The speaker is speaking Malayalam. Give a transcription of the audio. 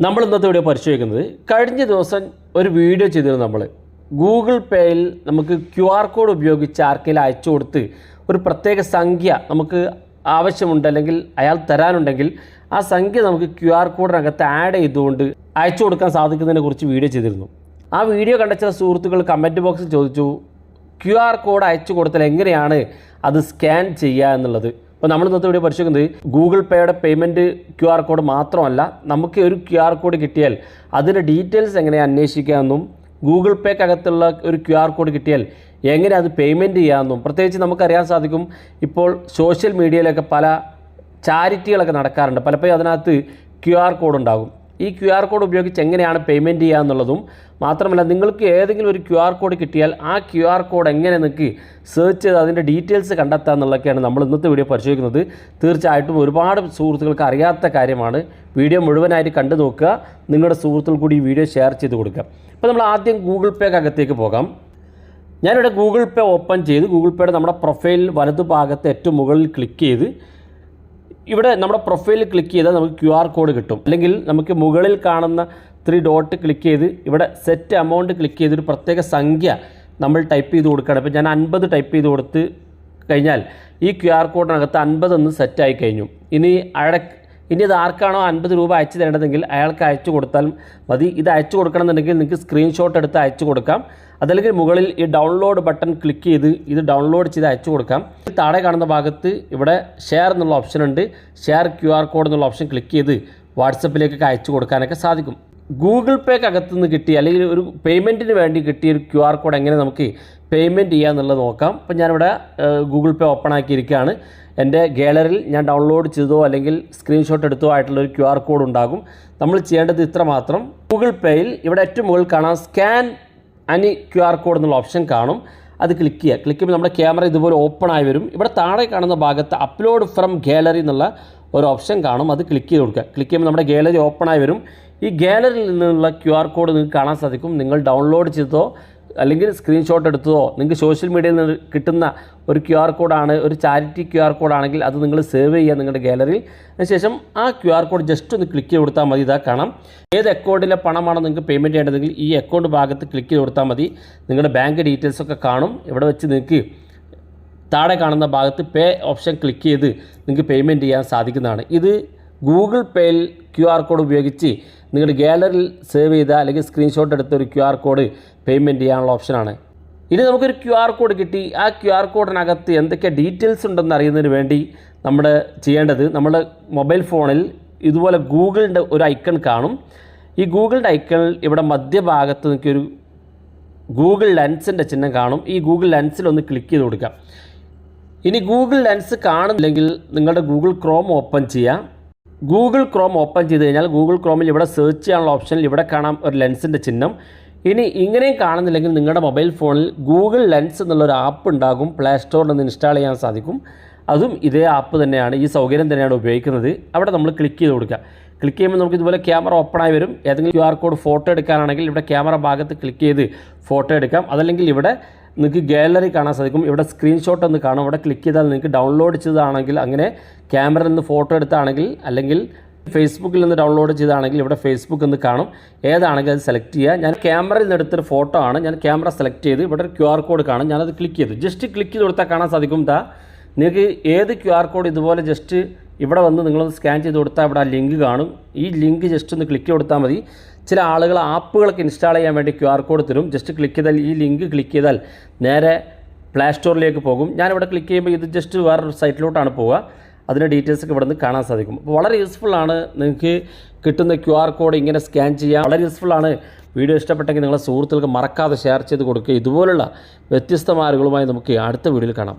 നമ്മൾ ഇന്നത്തെ വീഡിയോ പരിശോധിക്കുന്നത് കഴിഞ്ഞ ദിവസം ഒരു വീഡിയോ ചെയ്തിരുന്നു. നമ്മൾ ഗൂഗിൾ പേയിൽ നമുക്ക് QR കോഡ് ഉപയോഗിച്ച് ആർക്കെങ്കിലും അയച്ചു കൊടുത്ത് ഒരു പ്രത്യേക സംഖ്യ നമുക്ക് ആവശ്യമുണ്ട് അല്ലെങ്കിൽ അയാൾ തരാനുണ്ടെങ്കിൽ ആ സംഖ്യ നമുക്ക് QR കോഡിനകത്ത് ആഡ് ചെയ്തുകൊണ്ട് അയച്ചു കൊടുക്കാൻ സാധിക്കുന്നതിനെ കുറിച്ച് വീഡിയോ ചെയ്തിരുന്നു. ആ വീഡിയോ കണ്ട ചില സുഹൃത്തുക്കൾ കമൻറ്റ് ബോക്സിൽ ചോദിച്ചു QR കോഡ് അയച്ചു കൊടുത്താൽ എങ്ങനെയാണ് അത് സ്കാൻ ചെയ്യുക എന്നുള്ളത്. അപ്പോൾ നമ്മൾ ഇന്നത്തെ വീഡിയോ പരിശോധിക്കുന്നത് ഗൂഗിൾ പേയുടെ പേയ്മെൻറ്റ് QR കോഡ് മാത്രമല്ല, നമുക്ക് ഒരു QR കോഡ് കിട്ടിയാൽ അതിൻ്റെ ഡീറ്റെയിൽസ് എങ്ങനെ അന്വേഷിക്കാമെന്നും ഗൂഗിൾ പേക്കകത്തുള്ള ഒരു QR കോഡ് കിട്ടിയാൽ എങ്ങനെ അത് പേയ്മെൻറ്റ് ചെയ്യാമെന്നും പ്രത്യേകിച്ച് നമുക്കറിയാൻ സാധിക്കും. ഇപ്പോൾ സോഷ്യൽ മീഡിയയിലൊക്കെ പല ചാരിറ്റികളൊക്കെ നടക്കാറുണ്ട്. പലപ്പോഴും അതിനകത്ത് QR കോഡ് ഉണ്ടാകും. ഈ QR കോഡ് ഉപയോഗിച്ച് എങ്ങനെയാണ് പേയ്മെൻറ്റ് ചെയ്യുക എന്നുള്ളതും മാത്രമല്ല, നിങ്ങൾക്ക് ഏതെങ്കിലും ഒരു QR കോഡ് കിട്ടിയാൽ ആ QR കോഡ് എങ്ങനെ നിങ്ങൾക്ക് സെർച്ച് ചെയ്ത് അതിൻ്റെ ഡീറ്റെയിൽസ് കണ്ടെത്തുക എന്നുള്ളതൊക്കെയാണ് നമ്മൾ ഇന്നത്തെ വീഡിയോ പരിശോധിക്കുന്നത്. തീർച്ചയായിട്ടും ഒരുപാട് സുഹൃത്തുക്കൾക്ക് അറിയാത്ത കാര്യമാണ്. വീഡിയോ മുഴുവനായിട്ട് കണ്ടു നോക്കുക, നിങ്ങളുടെ സുഹൃത്തുക്കൾ കൂടി ഈ വീഡിയോ ഷെയർ ചെയ്ത് കൊടുക്കുക. അപ്പോൾ നമ്മൾ ആദ്യം ഗൂഗിൾ പേക്കകത്തേക്ക് പോകാം. ഞാനിവിടെ ഗൂഗിൾ പേ ഓപ്പൺ ചെയ്ത് ഗൂഗിൾ പേയുടെ നമ്മുടെ പ്രൊഫൈൽ വലതുഭാഗത്ത് ഏറ്റവും മുകളിൽ ക്ലിക്ക് ചെയ്ത് ഇവിടെ നമ്മുടെ പ്രൊഫൈലിൽ ക്ലിക്ക് ചെയ്താൽ നമുക്ക് QR കോഡ് കിട്ടും. അല്ലെങ്കിൽ നമുക്ക് മുകളിൽ കാണുന്ന 3 ഡോട്ട് ക്ലിക്ക് ചെയ്ത് ഇവിടെ സെറ്റ് എമൗണ്ട് ക്ലിക്ക് ചെയ്തൊരു പ്രത്യേക സംഖ്യ നമ്മൾ ടൈപ്പ് ചെയ്ത് കൊടുക്കുകയാണ്. ഇപ്പോൾ ഞാൻ 50 ടൈപ്പ് ചെയ്ത് കൊടുത്ത് കഴിഞ്ഞാൽ ഈ QR കോഡിനകത്ത് 50 എന്ന് സെറ്റായി കഴിഞ്ഞു. ഇനി ഇത് ആർക്കാണോ 50 രൂപ അയച്ചു തരേണ്ടതെങ്കിൽ അയാൾക്ക് അയച്ചു കൊടുത്താൽ മതി. ഇത് അയച്ചു കൊടുക്കണമെന്നുണ്ടെങ്കിൽ നിങ്ങൾക്ക് സ്ക്രീൻഷോട്ട് എടുത്ത് അയച്ചു കൊടുക്കാം. അതല്ലെങ്കിൽ മുകളിൽ ഈ ഡൗൺലോഡ് ബട്ടൺ ക്ലിക്ക് ചെയ്ത് ഇത് ഡൗൺലോഡ് ചെയ്ത് അയച്ചു കൊടുക്കാം. താഴെ കാണുന്ന ഭാഗത്ത് ഇവിടെ ഷെയർ എന്നുള്ള ഓപ്ഷൻ ഉണ്ട്. ഷെയർ QR കോഡ് എന്നുള്ള ഓപ്ഷൻ ക്ലിക്ക് ചെയ്ത് വാട്സപ്പിലേക്കൊക്കെ അയച്ചു കൊടുക്കാനൊക്കെ സാധിക്കും. ഗൂഗിൾ പേക്കകത്ത് നിന്ന് കിട്ടിയ അല്ലെങ്കിൽ ഒരു പേയ്മെൻറ്റിന് വേണ്ടി കിട്ടിയ ഒരു QR കോഡ് എങ്ങനെ നമുക്ക് പേയ്മെൻറ്റ് ചെയ്യുക എന്നുള്ളത് നോക്കാം. അപ്പോൾ ഞാനിവിടെ ഗൂഗിൾ പേ ഓപ്പൺ ആക്കിയിരിക്കുകയാണ്. എൻ്റെ ഗാലറിയിൽ ഞാൻ ഡൗൺലോഡ് ചെയ്തോ അല്ലെങ്കിൽ സ്ക്രീൻഷോട്ട് എടുത്തോ ആയിട്ടുള്ളൊരു QR കോഡ് ഉണ്ടാകും. നമ്മൾ ചെയ്യേണ്ടത് ഇത്ര മാത്രം. ഗൂഗിൾ പേയിൽ ഇവിടെ ഏറ്റവും മുകളിൽ കാണാം സ്കാൻ അനി QR കോഡ് എന്നുള്ള ഓപ്ഷൻ കാണും. അത് ക്ലിക്ക് ചെയ്യുക. ക്ലിക്ക് ചെയ്യുമ്പോൾ നമ്മുടെ ക്യാമറ ഇതുപോലെ ഓപ്പൺ ആയി വരും. ഇവിടെ താഴെ കാണുന്ന ഭാഗത്ത് അപ്ലോഡ് ഫ്രം ഗാലറി എന്നുള്ള ഒരു ഓപ്ഷൻ കാണും. അത് ക്ലിക്ക് ചെയ്ത് കൊടുക്കുക. ക്ലിക്ക് ചെയ്യുമ്പോൾ നമ്മുടെ ഗാലറി ഓപ്പൺ ആയി വരും. ഈ ഗാലറിയിൽ നിന്നുള്ള QR കോഡ് നിങ്ങൾക്ക് കാണാൻ സാധിക്കും. നിങ്ങൾ ഡൗൺലോഡ് ചെയ്തതോ അല്ലെങ്കിൽ സ്ക്രീൻഷോട്ട് എടുത്തതോ നിങ്ങൾക്ക് സോഷ്യൽ മീഡിയയിൽ നിന്ന് കിട്ടുന്ന ഒരു QR കോഡാണ്, ഒരു ചാരിറ്റി QR കോഡാണെങ്കിൽ അത് നിങ്ങൾ സേവ് ചെയ്യുക നിങ്ങളുടെ ഗാലറിയിൽ. അതിനുശേഷം ആ QR കോഡ് ജസ്റ്റ് ഒന്ന് ക്ലിക്ക് ചെയ്ത് കൊടുത്താൽ മതി. ഇതാ കാണാം. ഏത് അക്കൗണ്ടിലെ പണമാണോ നിങ്ങൾക്ക് പേയ്മെൻറ്റ് ചെയ്യേണ്ടതെങ്കിൽ ഈ അക്കൗണ്ട് ഭാഗത്ത് ക്ലിക്ക് ചെയ്ത് കൊടുത്താൽ മതി. നിങ്ങളുടെ ബാങ്ക് ഡീറ്റെയിൽസൊക്കെ കാണും. ഇവിടെ വെച്ച് നിങ്ങൾക്ക് താഴെ കാണുന്ന ഭാഗത്ത് പേ ഓപ്ഷൻ ക്ലിക്ക് ചെയ്ത് നിങ്ങൾക്ക് പേയ്മെൻറ്റ് ചെയ്യാൻ സാധിക്കുന്നതാണ്. ഇത് ഗൂഗിൾ പേയിൽ QR കോഡ് ഉപയോഗിച്ച് നിങ്ങളുടെ ഗാലറിയിൽ സേവ് ചെയ്ത അല്ലെങ്കിൽ സ്ക്രീൻഷോട്ട് എടുത്ത ഒരു QR കോഡ് പേയ്മെൻറ്റ് ചെയ്യാനുള്ള ഓപ്ഷനാണ്. ഇനി നമുക്കൊരു QR കോഡ് കിട്ടി. ആ QR കോഡിനകത്ത് എന്തൊക്കെ ഡീറ്റെയിൽസ് ഉണ്ടെന്ന് അറിയുന്നതിന് വേണ്ടി നമ്മൾ ചെയ്യേണ്ടത്, നമ്മുടെ മൊബൈൽ ഫോണിൽ ഇതുപോലെ ഗൂഗിളിൻ്റെ ഒരു ഐക്കൺ കാണും. ഈ ഗൂഗിളിൻ്റെ ഐക്കണിൽ ഇവിടെ മധ്യഭാഗത്ത് നിൽക്കൊരു ഗൂഗിൾ ലെൻസിൻ്റെ ചിഹ്നം കാണും. ഈ ഗൂഗിൾ ലെൻസിലൊന്ന് ക്ലിക്ക് ചെയ്ത് കൊടുക്കാം. ഇനി ഗൂഗിൾ ലെൻസ് കാണുന്നില്ലെങ്കിൽ നിങ്ങളുടെ ഗൂഗിൾ ക്രോം ഓപ്പൺ ചെയ്യാം. ഗൂഗിൾ ക്രോം ഓപ്പൺ ചെയ്ത് കഴിഞ്ഞാൽ ഗൂഗിൾ ക്രോമിൽ ഇവിടെ സെർച്ച് ചെയ്യാനുള്ള ഓപ്ഷനിൽ ഇവിടെ കാണാം ഒരു ലെൻസിൻ്റെ ചിഹ്നം. ഇനി ഇങ്ങനെയും കാണുന്നില്ലെങ്കിൽ നിങ്ങളുടെ മൊബൈൽ ഫോണിൽ ഗൂഗിൾ ലെൻസ് എന്നുള്ളൊരു ആപ്പ് ഉണ്ടാകും. പ്ലേ സ്റ്റോറിൽ നിന്ന് ഇൻസ്റ്റാൾ ചെയ്യാൻ സാധിക്കും. അതും ഇതേ ആപ്പ് തന്നെയാണ്, ഈ സൗകര്യം തന്നെയാണ് ഉപയോഗിക്കുന്നത്. അവിടെ നമ്മൾ ക്ലിക്ക് ചെയ്ത് കൊടുക്കുക. ക്ലിക്ക് ചെയ്യുമ്പോൾ നമുക്ക് ഇതുപോലെ ക്യാമറ ഓപ്പൺ ആയി വരും. ഏതെങ്കിലും QR കോഡ് ഫോട്ടോ എടുക്കാനാണെങ്കിൽ ഇവിടെ ക്യാമറ ഭാഗത്ത് ക്ലിക്ക് ചെയ്ത് ഫോട്ടോ എടുക്കാം. അതല്ലെങ്കിൽ ഇവിടെ നിങ്ങൾക്ക് ഗാലറി കാണാൻ സാധിക്കും. ഇവിടെ സ്ക്രീൻഷോട്ട് എന്ന് കാണും. ഇവിടെ ക്ലിക്ക് ചെയ്താൽ നിങ്ങൾക്ക് ഡൗൺലോഡ് ചെയ്തതാണെങ്കിൽ അങ്ങനെ ക്യാമറയിൽ നിന്ന് ഫോട്ടോ എടുത്താണെങ്കിൽ, അല്ലെങ്കിൽ ഫേസ്ബുക്കിൽ നിന്ന് ഡൗൺലോഡ് ചെയ്താണെങ്കിൽ ഇവിടെ ഫേസ്ബുക്ക് എന്ന് കാണും. ഏതാണെങ്കിൽ അത് സെലക്ട് ചെയ്യുക. ഞാൻ ക്യാമറയിൽ നിന്ന് എടുത്തൊരു ഫോട്ടോ ആണ്. ഞാൻ ക്യാമറ സെലക്ട് ചെയ്ത് ഇവിടെ ഒരു QR കോഡ് കാണും. ഞാനത് ക്ലിക്ക് ചെയ്തു. ജസ്റ്റ് ക്ലിക്ക് ചെയ്ത് കൊടുത്താൽ കാണാൻ സാധിക്കും. നിങ്ങൾക്ക് ഏത് QR കോഡ് ഇതുപോലെ ജസ്റ്റ് ഇവിടെ വന്ന് നിങ്ങളൊന്ന് സ്കാൻ ചെയ്ത് കൊടുത്താൽ ഇവിടെ ആ ലിങ്ക് കാണും. ഈ ലിങ്ക് ജസ്റ്റ് ഒന്ന് ക്ലിക്ക് കൊടുത്താൽ മതി. ചില ആളുകൾ ആപ്പുകളൊക്കെ ഇൻസ്റ്റാൾ ചെയ്യാൻ വേണ്ടി QR കോഡ് തരും. ജസ്റ്റ് ക്ലിക്ക് ചെയ്താൽ ഈ ലിങ്ക് ക്ലിക്ക് ചെയ്താൽ നേരെ പ്ലേ സ്റ്റോറിലേക്ക് പോകും. ഞാനിവിടെ ക്ലിക്ക് ചെയ്യുമ്പോൾ ഇത് ജസ്റ്റ് വേറൊരു സൈറ്റിലോട്ടാണ് പോവുക. അതിൻ്റെ ഡീറ്റെയിൽസൊക്കെ ഇവിടെ നിന്ന് കാണാൻ സാധിക്കും. അപ്പോൾ വളരെ യൂസ്ഫുള്ളാണ്. നിങ്ങൾക്ക് കിട്ടുന്ന QR കോഡ് ഇങ്ങനെ സ്കാൻ ചെയ്യാം. വളരെ യൂസ്ഫുള്ളാണ്. വീഡിയോ ഇഷ്ടപ്പെട്ടെങ്കിൽ നിങ്ങളെ സുഹൃത്തുക്കൾക്ക് മറക്കാതെ ഷെയർ ചെയ്ത് കൊടുക്കുക. ഇതുപോലുള്ള വ്യത്യസ്തമായ അറിവുകളുമായി നമുക്ക് അടുത്ത വീഡിയോയിൽ കാണാം.